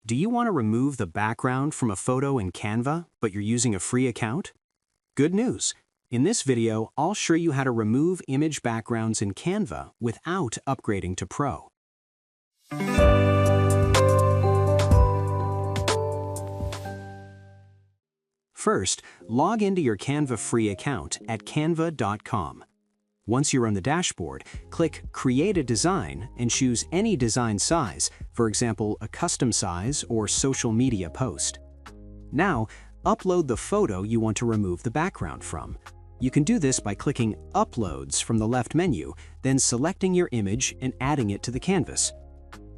Do you want to remove the background from a photo in Canva, but you're using a free account? Good news! In this video, I'll show you how to remove image backgrounds in Canva without upgrading to Pro. First, log into your Canva free account at canva.com. Once you're on the dashboard, click Create a Design and choose any design size, for example, a custom size or social media post. Now, upload the photo you want to remove the background from. You can do this by clicking Uploads from the left menu, then selecting your image and adding it to the canvas.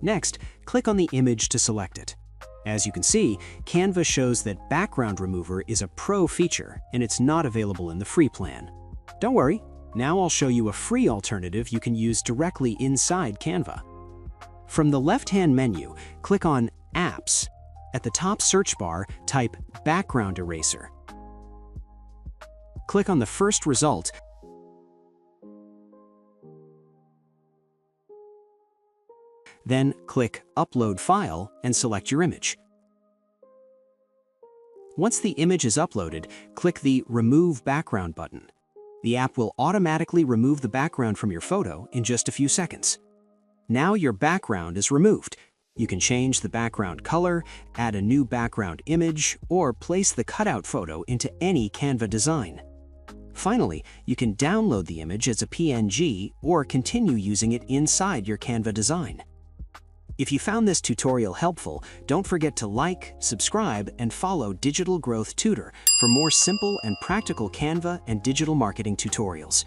Next, click on the image to select it. As you can see, Canva shows that Background Remover is a pro feature and it's not available in the free plan. Don't worry, now I'll show you a free alternative you can use directly inside Canva. From the left-hand menu, click on Apps. At the top search bar, type Background Eraser. Click on the first result, then click Upload File and select your image. Once the image is uploaded, click the Remove Background button. The app will automatically remove the background from your photo in just a few seconds. Now your background is removed. You can change the background color, add a new background image, or place the cutout photo into any Canva design. Finally, you can download the image as a PNG or continue using it inside your Canva design. If you found this tutorial helpful, don't forget to like, subscribe, and follow Digital Growth Tutor for more simple and practical Canva and digital marketing tutorials.